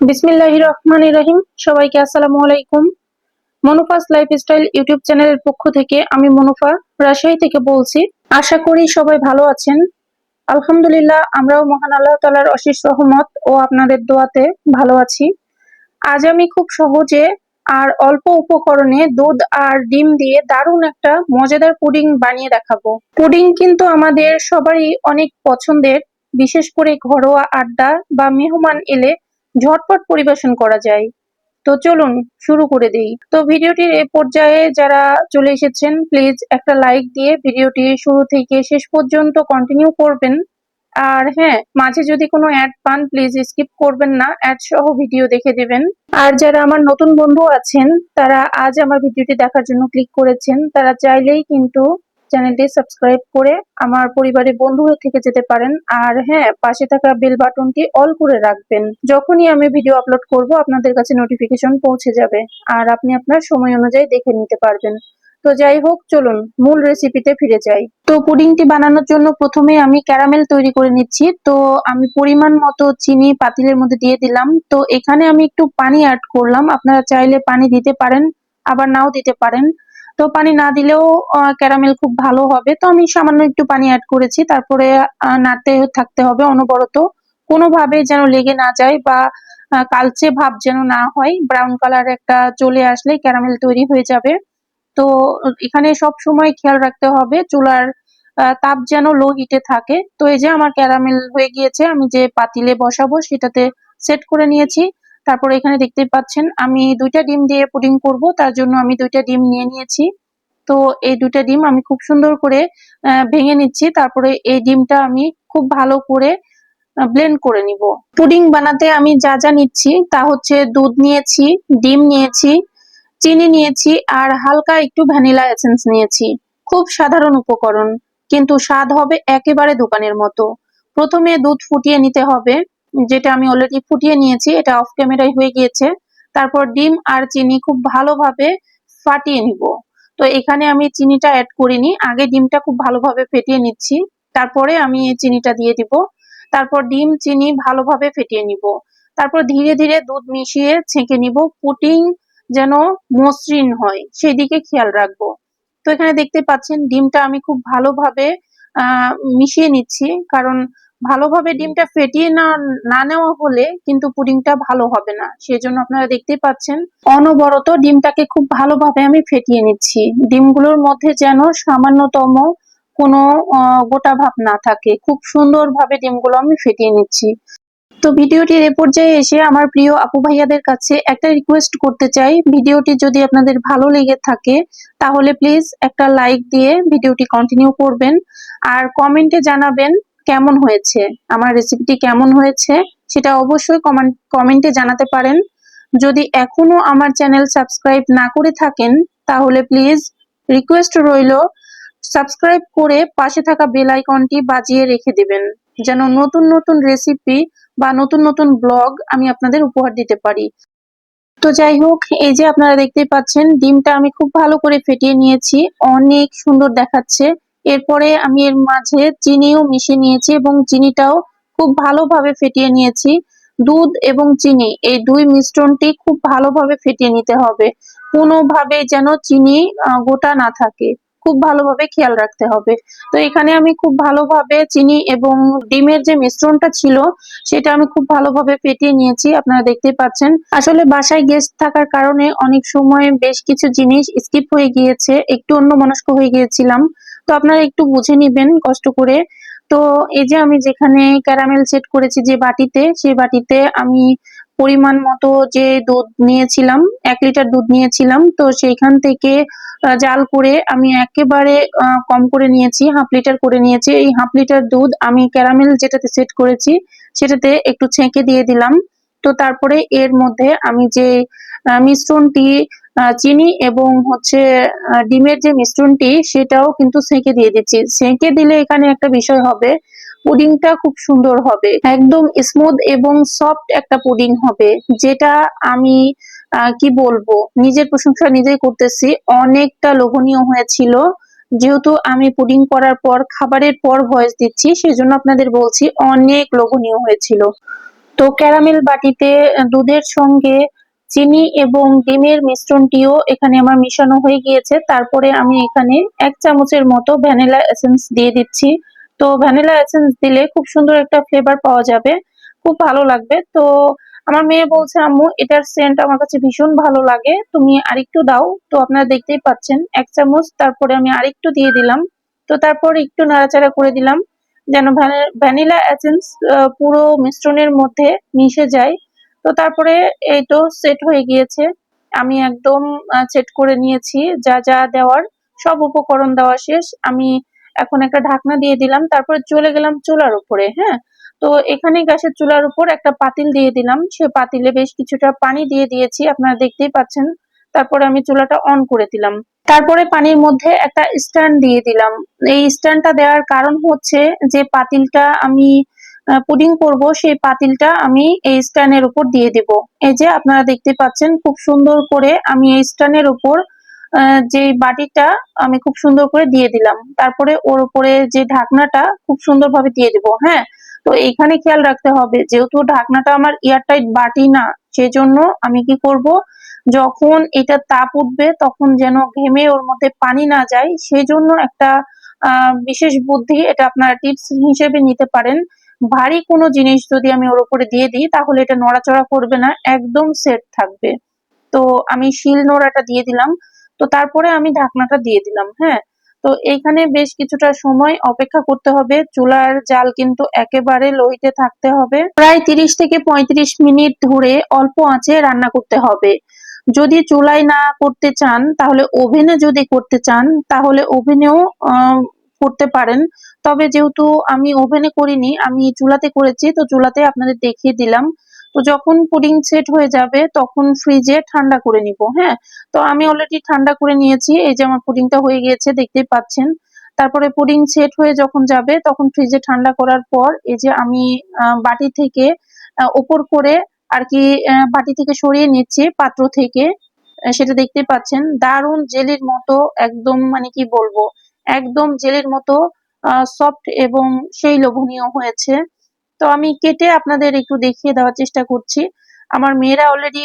বিসমিল্লাহির রহমানির রহিম। সবাইকে আসসালামু আলাইকুম। মনুফাস লাইফস্টাইল ইউটিউব চ্যানেলের পক্ষ থেকে আমি মনুফা রাজশাহী থেকে বলছি। আশা করি সবাই ভালো আছেন। আলহামদুলিল্লাহ, আমরাও মহান আল্লাহ তাআলার অশেষ রহমত ও আপনাদের দোয়াতে ভালো আছি। আজ আমি খুব সহজে আর অল্প উপকরণে দুধ আর ডিম দিয়ে দারুণ একটা মজাদার পুডিং বানিয়ে দেখাবো। পুডিং কিন্তু আমাদের সবারই অনেক পছন্দের, বিশেষ করে ঘরোয়া আড্ডা বা মেহমান এলে ঝটপট পরিবেশন করা যায়। তো চলুন শুরু করে দেই। তো ভিডিওটির এ পর্যায়ে যারা চলে এসেছেন, প্লিজ একটা লাইক দিয়ে ভিডিওটি শুরু থেকে শেষ পর্যন্ত কন্টিনিউ করবেন। আর হ্যাঁ, মাঝে যদি কোনো অ্যাড পান প্লিজ স্কিপ করবেন না, অ্যাড সহ ভিডিও দেখে দিবেন। আর যারা আমার নতুন বন্ধু আছেন, তারা আজ আমার ভিডিওটি দেখার জন্য ক্লিক করেছেন, তারা চাইলেই কিন্তু চ্যানেলটি সাবস্ক্রাইব করে আমার পরিবারের বন্ধু হয়ে থেকে যেতে পারেন। আর হ্যাঁ, পাশে থাকা বেল বাটনটি অল করে রাখবেন। যখনই আমি ভিডিও আপলোড করব আপনাদের কাছে নোটিফিকেশন পৌঁছে যাবে আর আপনি আপনার সময় অনুযায়ী দেখে নিতে পারবেন। তো যাই হোক, চলুন মূল রেসিপিতে ফিরে যাই। তো পুডিংটি বানানোর জন্য প্রথমে আমি ক্যারামেল তৈরি করে নিচ্ছি। তো আমি পরিমাণ মতো চিনি পাতিলের মধ্যে দিয়ে দিলাম। তো এখানে আমি একটু পানি অ্যাড করলাম, আপনারা চাইলে পানি দিতে পারেন, আবার নাও দিতে পারেন। তো পানি না দিলেও ক্যারামেল খুব ভালো হবে। তো আমি সামান্য একটু পানি অ্যাড করেছি। তারপরে নাড়তে থাকতে হবে অনবরত, কোনোভাবে যেন লেগে না যায় বা কালচে ভাব যেন না হয়। ব্রাউন কালার একটা চলে আসলে ক্যারামেল তৈরি হয়ে যাবে। তো এখানে সব সময় খেয়াল রাখতে হবে চুলার তাপ যেন লো হিটে থাকে। তো এই যে আমার ক্যারামেল হয়ে গিয়েছে, আমি যে পাতিলে বসাবো সেটাতে সেট করে নিয়েছি। তারপর এখানে দেখতেই পাচ্ছেন আমি 2টা ডিম দিয়ে পুডিং করব, তার জন্য আমি 2টা ডিম নিয়ে নিয়েছি। তো এই 2টা ডিম আমি খুব সুন্দর করে ভেঙে নিচ্ছি। তারপরে এই ডিমটা আমি খুব ভালো করে ব্লেন্ড করে নিব। পুডিং বানাতে আমি যা যা নিচ্ছি তা হচ্ছে দুধ নিয়েছি, ডিম নিয়েছি, চিনি নিয়েছি আর হালকা একটু ভ্যানিলা এসেন্স নিয়েছি। খুব সাধারণ উপকরণ, কিন্তু স্বাদ হবে একেবারে দোকানের মতো। প্রথমে দুধ ফুটিয়ে নিতে হবে, যেটা আমি অলরেডি ফুটিয়ে নিয়েছি, এটা অফ ক্যামেরায় হয়ে গিয়েছে। তারপর ডিম আর চিনি খুব ভালোভাবে ফাটিয়ে নিব। তো এখানে আমি চিনিটা অ্যাড করিনি, আগে ডিমটা খুব ভালোভাবে ফেটিয়ে নিচ্ছি, তারপরে আমি এই চিনিটা দিয়ে দিব। তারপর ডিম চিনি ভালোভাবে ফেটিয়ে নিব। তারপর ধীরে ধীরে দুধ মিশিয়ে ছেঁকে নিব। পুডিং যেন মসৃণ হয় সেই দিকে খেয়াল রাখবো। তো এখানে দেখতে পাচ্ছেন ডিমটা আমি খুব ভালোভাবে মিশিয়ে নিচ্ছি, কারণ ভালোভাবে ডিমটা ফেটিয়ে না নেওয়া হলে কিন্তু পুডিংটা ভালো হবে না। সেজন্য আপনারা দেখতেই পাচ্ছেন অনবরত ডিমটাকে খুব ভালোভাবে আমি ফেটিয়ে নিচ্ছি। ডিমগুলোর মধ্যে যেন সামান্যতম কোনো গোটা ভাব না থাকে। খুব সুন্দরভাবে ডিমগুলো আমি ফেটিয়ে নিচ্ছি। তো ভিডিওটির এ পর্যায়ে এসে আমার প্রিয় আপু ভাইয়াদের কাছে একটা রিকোয়েস্ট করতে চাই, ভিডিওটি যদি আপনাদের ভালো লেগে থাকে তাহলে প্লিজ একটা লাইক দিয়ে ভিডিওটি কন্টিনিউ করবেন আর কমেন্টে জানাবেন কেমন হয়েছে, আমার রেসিপিটি কেমন হয়েছে সেটা অবশ্যই কমেন্টে জানাতে পারেন। যদি এখনো আমার চ্যানেল সাবস্ক্রাইব না করে থাকেন তাহলে প্লিজ রিকোয়েস্ট রইল, সাবস্ক্রাইব করে পাশে থাকা বেল আইকনটি বাজিয়ে রেখে দিবেন, যেন নতুন নতুন রেসিপি বা নতুন নতুন ব্লগ আমি আপনাদের উপহার দিতে পারি। তো যাই হোক, এই যে আপনারা দেখতেই পাচ্ছেন ডিমটা আমি খুব ভালো করে ফেটিয়ে নিয়েছি, অনেক সুন্দর দেখাচ্ছে। এরপরে আমি এর মাঝে চিনিও মিশিয়ে নিয়েছি এবং চিনিটাও খুব ভালোভাবে ফেটিয়ে নিয়েছি। দুধ এবং চিনি এই দুই মিশ্রণটি খুব ভালোভাবে ফেটিয়ে নিতে হবে, কোনোভাবে যেন চিনি গোটা না থাকে, খুব ভালোভাবে খেয়াল রাখতে হবে। তো এখানে আমি খুব ভালোভাবে চিনি এবং ডিমের যে মিশ্রণটা ছিল সেটা আমি খুব ভালোভাবে ফেটিয়ে নিয়েছি, আপনারা দেখতেই পাচ্ছেন। আসলে বাসায় গেস্ট থাকার কারণে অনেক সময় বেশ কিছু জিনিস স্কিপ হয়ে গিয়েছে, একটু অন্যমনস্ক হয়ে গিয়েছিলাম। তো আপনারা একটু বুঝে নিবেন কষ্ট করে। তো এই যে আমি যেখানে ক্যারামেল সেট করেছি যে বাটিতে, সেই বাটিতে আমি পরিমাণ মতো যে দুধ নিয়েছিলাম, 1 লিটার দুধ নিয়েছিলাম, তো সেইখান থেকে জাল করে আমি একেবারে কম করে নিয়েছি, 1/2 লিটার করে নিয়েছি। এই 1/2 লিটার দুধ আমি ক্যারামেল যেটাতে সেট করেছি সেটাতে একটু ছেঁকে দিয়ে দিলাম। তো তারপরে এর মধ্যে আমি যে মিশ্রণটি চিনি এবং হচ্ছে ডিমের যে মিশ্রণটি সেটাও কিন্তু ছেঁকে দিয়ে দিচ্ছি। ছেঁকে দিলে এখানে একটা বিষয় হবে, পুডিংটা খুব সুন্দর হবে, একদম স্মুথ এবং সফট একটা পুডিং হবে, যেটা আমি কি বলবো, নিজের প্রশংসা নিজেই করতেছি, অনেকটা লোভনীয় হয়েছিল। যেহেতু আমি পুডিং করার পর খাবারের পর ভয়েস দিচ্ছি সেজন্য আপনাদের বলছি অনেক লোভনীয় হয়েছিল। তো ক্যারামেল বাটিতে দুধের সঙ্গে চিনি এবং ডিমের মিশ্রণটিও এখানে আমার মিশানো হয়ে গিয়েছে। তারপরে আমি এখানে 1 চামচের মতো ভ্যানিলা এসেন্স দিয়ে দিচ্ছি। তো ভ্যানিলা এসেন্স দিলে খুব সুন্দর একটা ফ্লেভার পাওয়া যাবে, খুব ভালো লাগবে। তো আমার মেয়ে বলছে, আম্মু এটার সেন্ট আমার কাছে ভীষণ ভালো লাগে, তুমি আরেকটু দাও। তো আপনারা দেখতেই পাচ্ছেন 1 চামচ, তারপরে আমি আরেকটু দিয়ে দিলাম। তো তারপর একটু নাড়াচাড়া করে দিলাম যেন ভ্যানিলা এসেন্স পুরো মিশ্রণের মধ্যে মিশে যায়। তো তারপরে এই তো সেট হয়ে গিয়েছে। আমি একদম সেট করে নিয়েছি, যা যা দেওয়ার সব উপকরণ দেওয়া শেষ। আমি এখন একটা ঢাকনা দিয়ে দিলাম, তারপরে চলে গেলাম চুলার উপরে। হ্যাঁ, তো এখানে গ্যাসের চুলার উপর একটা পাতিল দিয়ে দিলাম, সে পাতিলে বেশ কিছুটা পানি দিয়ে দিয়েছি, আপনারা দেখতেই পাচ্ছেন। তারপরে আমি চুলাটা অন করে দিলাম। তারপরে পানির মধ্যে একটা স্ট্যান্ড দিয়ে দিলাম। এই স্ট্যান্ডটা দেওয়ার কারণ হচ্ছে যে পাতিলটা আমি পুডিং করব, সেই পাতিলটা আমি এই স্ট্যান্ডের উপর দিয়ে দেব। এই যে আপনারা দেখতে পাচ্ছেন খুব সুন্দর করে আমি এই স্ট্যান্ডের উপর যে বাটিটা আমি খুব সুন্দর করে দিয়ে দিলাম। তারপরে ওর উপরে যে ঢাকনাটা খুব সুন্দরভাবে দিয়ে দেব। হ্যাঁ, তো এইখানে খেয়াল রাখতে হবে, যেহেতু ঢাকনাটা আমার এয়ারটাইট বাটি না, সেজন্য আমি কি করব, যখন এটা তাপ উঠবে তখন যেন ঘেমে ওর মধ্যে পানি না যায়, সেজন্য একটা বিশেষ বুদ্ধি, এটা আপনারা টিপস হিসেবে নিতে পারেন। ভারী কোনো জিনিস যদি আমি ওর উপরে দিয়ে দিই তাহলে এটা নড়াচড়া করবে না, একদম সেট থাকবে। তো আমি শিল নোড়াটা দিয়ে দিলাম। তো তারপরে আমি ঢাকনাটা দিয়ে দিলাম। হ্যাঁ, তো এইখানে বেশ কিছুটা সময় অপেক্ষা করতে হবে। চুলার জাল কিন্তু একেবারে লোহিতে থাকতে হবে। প্রায় 30 থেকে 35 মিনিট ধরে অল্প আঁচে রান্না করতে হবে। যদি চুলায় না করতে চান তাহলে ওভেনে যদি করতে চান তাহলে ওভেনেও করতে পারেন। তবে যেহেতু আমি ওভেনে করিনি, আমি চুলাতে করেছি, তো চুলাতে আপনাদের দেখিয়ে দিলাম। তো যখন পুডিং সেট হয়ে যাবে তখন ফ্রিজে ঠান্ডা করে নিব। হ্যাঁ, তো আমি অলরেডি ঠান্ডা করে নিয়েছি। এই যে আমার পুডিংটা হয়ে গিয়েছে, দেখতেই পাচ্ছেন। তারপরে পুডিং সেট হয়ে যখন যাবে তখন ফ্রিজে ঠান্ডা করার পর এই যে আমি বাটি থেকে উপর করে আর কি বাটি থেকে সরিয়ে নিচ্ছি পাত্র থেকে। সেটা দেখতে পাচ্ছেন দারুণ জেলির মতো, একদম মানে কি বলবো, একদম জেলির মতো সফট এবং সেই লোভনীয় হয়েছে। তো আমি কেটে আপনাদের একটু দেখিয়ে দেওয়ার চেষ্টা করছি। আমার মেয়েরা অলরেডি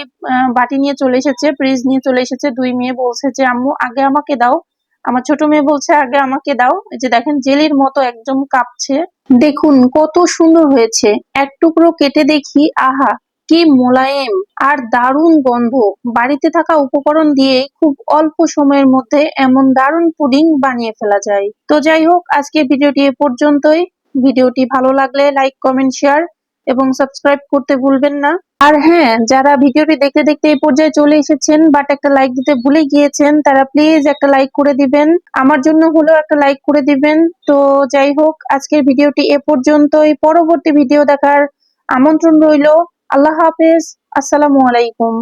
বাটি নিয়ে চলে এসেছে, ফ্রিজ নিয়ে চলে এসেছে। 2 মেয়ে বলছে যে আম্মু আগে আমাকে দাও। আমার ছোট মেয়ে বলছে আগে আমাকে দাও। এই যে দেখেন জেলির মতো একদম কাঁপছে। দেখুন কত সুন্দর হয়েছে। এক টুকরো কেটে দেখি, আহা কি মোলায়েম আর দারুণ গন্ধ। বাড়িতে থাকা উপকরণ দিয়ে খুব অল্প সময়ের মধ্যে এমন দারুণ পুডিং বানিয়ে ফেলা যায়। তো যাই হোক, আজকের ভিডিওটি এ পর্যন্তই। ভিডিওটি ভালো লাগলে লাইক, কমেন্ট, শেয়ার এবং সাবস্ক্রাইব করতে ভুলবেন না। আর হ্যাঁ, যারা ভিডিওটি দেখতে দেখতে এই পর্যায়ে চলে এসেছেন বাট একটা লাইক দিতে ভুলে গিয়েছেন, তারা প্লিজ একটা লাইক করে দিবেন, আমার জন্য হলেও একটা লাইক করে দিবেন। তো যাই হোক, আজকের ভিডিওটি এ পর্যন্তই। পরবর্তী ভিডিও দেখার আমন্ত্রণ রইল। আল্লাহ হাফেজ, আসসালামু আলাইকুম।